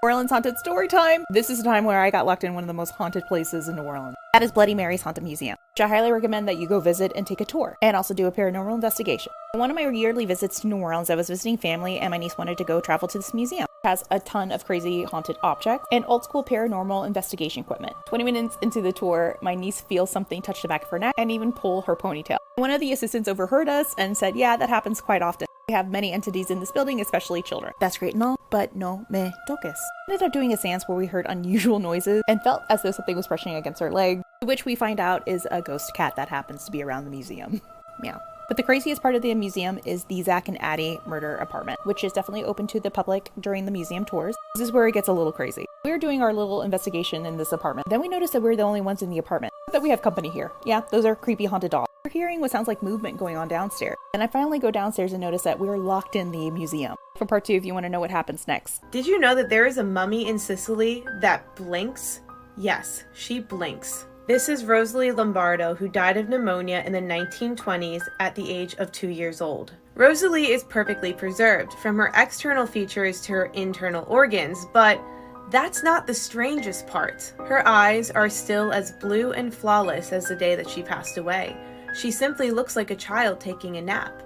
New Orleans Haunted Story Time! This is a time where I got locked in one of the most haunted places in New Orleans. That is Bloody Mary's Haunted Museum, which I highly recommend that you go visit and take a tour, and also do a paranormal investigation. On one of my yearly visits to New Orleans, I was visiting family, and my niece wanted to go travel to this museum. It has a ton of crazy haunted objects and old school paranormal investigation equipment. 20 minutes into the tour, my niece feels something touch the back of her neck and even pull her ponytail. One of the assistants overheard us and said, yeah, that happens quite often. We have many entities in this building, especially children. That's great and all, but no me toques. We ended up doing a seance where we heard unusual noises and felt as though something was brushing against our leg, which we find out is a ghost cat that happens to be around the museum. Meow. But the craziest part of the museum is the Zach and Addie murder apartment, which is definitely open to the public during the museum tours. This is where it gets a little crazy. We were doing our little investigation in this apartment. Then we noticed that we're the only ones in the apartment. That we have company here. Yeah, those are creepy haunted dogs. We're hearing what sounds like movement going on downstairs. And I finally go downstairs and notice that we're locked in the museum. For part 2 if you want to know what happens next. Did you know that there is a mummy in Sicily that blinks? Yes, she blinks. This is Rosalie Lombardo, who died of pneumonia in the 1920s at the age of 2 years old. Rosalie is perfectly preserved, from her external features to her internal organs, but that's not the strangest part. Her eyes are still as blue and flawless as the day that she passed away. She simply looks like a child taking a nap.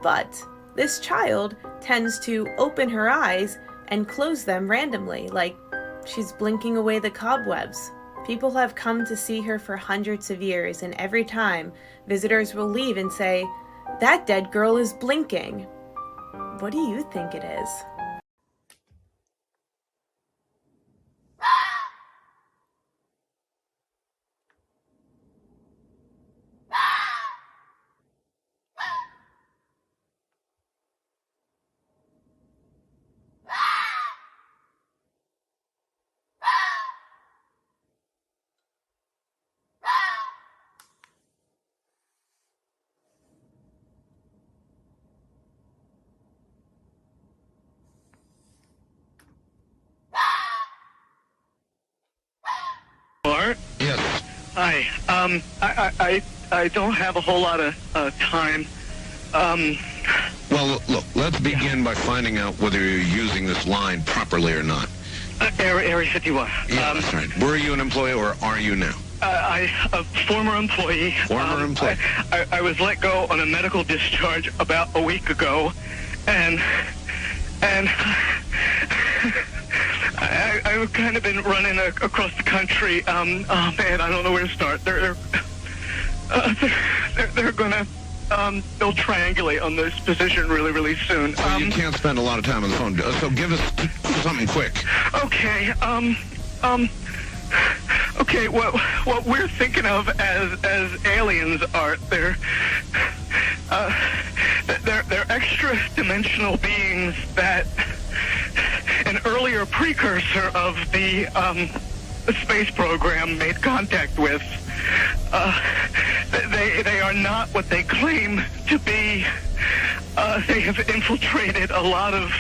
But this child tends to open her eyes and close them randomly, like she's blinking away the cobwebs. People have come to see her for hundreds of years, and every time, visitors will leave and say, "That dead girl is blinking." What do you think it is? Bart? Yes. Hi. I don't have a whole lot of time. Well, look, let's begin by finding out whether you're using this line properly or not. Area 51. Yeah, that's right. Were you an employee or are you now? A former employee. Former employee. I was let go on a medical discharge about a week ago, and I've kind of been running across the country. Oh man, I don't know where to start. They're gonna they'll triangulate on this position really soon. So you can't spend a lot of time on the phone. So give us something quick. Okay. Okay. What we're thinking of as aliens are they're extra-dimensional beings that an earlier precursor of the space program made contact with. They are not what they claim to be. They have infiltrated a lot of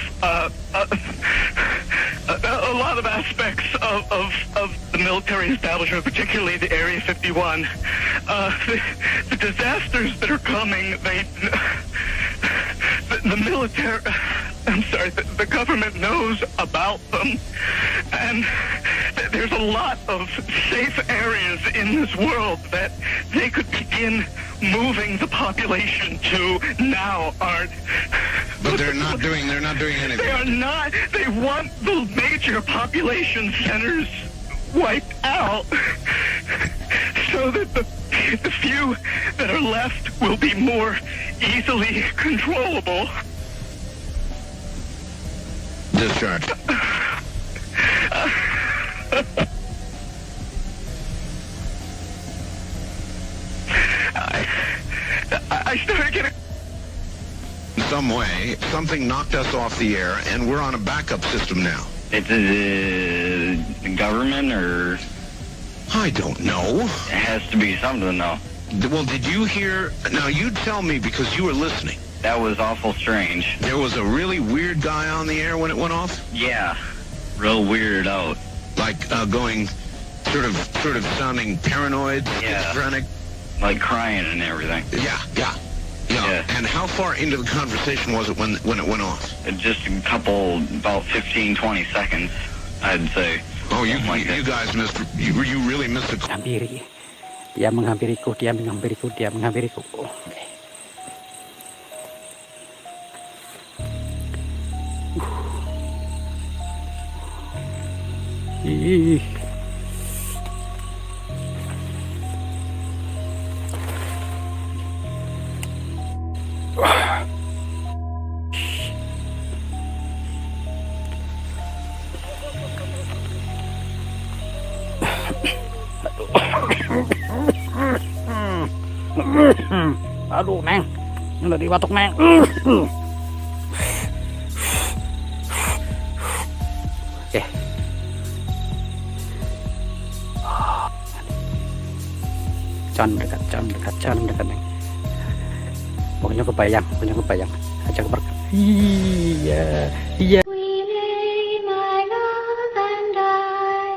aspects of the military establishment, particularly the Area 51. The disasters that are coming, the military, I'm sorry, the government knows about them, and there's a lot of safe areas in this world that they could begin moving the population to now aren't. But they're not doing anything. They are not. They want the major population centers wiped out so that the few that are left will be more easily controllable. Discharge. I started getting... In some way, something knocked us off the air, and we're on a backup system now. It's the government, or... I don't know. It has to be something, though. Well, did you hear... Now, you tell me, because you were listening. That was awful strange. There was a really weird guy on the air when it went off? Yeah. Real weirded out. Like, going... Sort of sounding paranoid, schizophrenic? Like crying and everything. Yeah. And how far into the conversation was it when it went off? Just a couple, about 15, 20 seconds. I'd say. Oh, you Something like you that. guys missed. You really missed the. Hampiri. Dia menghampiriku, dia menghampiriku, dia menghampiriku. Oke. Ih. Aduh, Neng. Ini udah dibatuk, Neng. Oke. Jangan dekat, Neng. Pokoknya kebayang. Aja keberkat. Iya. We lay my love and I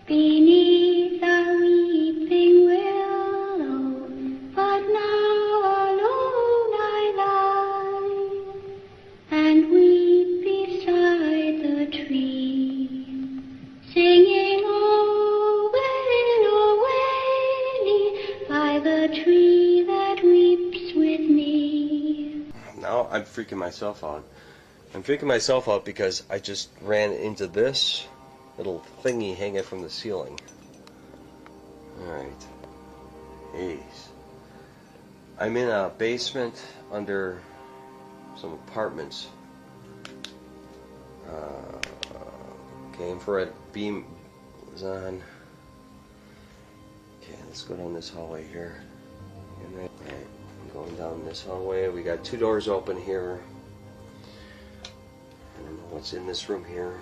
beneath a weeping willow, but now alone I lie and weep beside the tree, singing "Oh, willow, willie," by the tree that weeps with me. Now I'm freaking myself out. I'm freaking myself out because I just ran into this little thingy hanging from the ceiling. Alright. Jeez. I'm in a basement under some apartments. Okay, infrared beam is on. Okay, let's go down this hallway here. Alright, I'm going down this hallway. We got 2 doors open here. I don't know what's in this room here.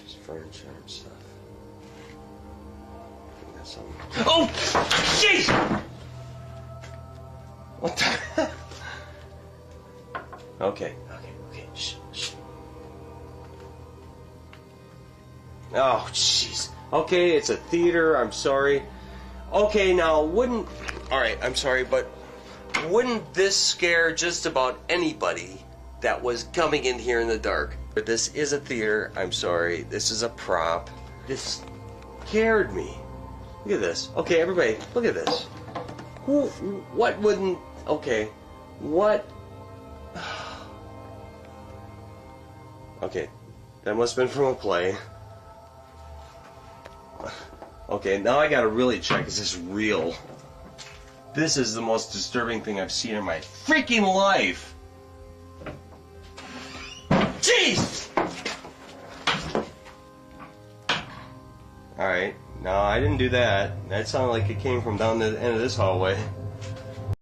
Just furniture and stuff. I think that's something. Oh! Jeez! What the? Okay. Shh. Oh, jeez. Okay, it's a theater. I'm sorry. Okay, now, Alright, I'm sorry, but wouldn't this scare just about anybody that was coming in here in the dark? But this is a theater. I'm sorry. This is a prop. This scared me. Look at this. Okay, everybody, look at this. What wouldn't... Okay. What... Okay. That must have been from a play. Okay, now I gotta really check. Is this real? This is the most disturbing thing I've seen in my freaking life. Jeez! Alright, no, I didn't do that. That sounded like it came from down the end of this hallway.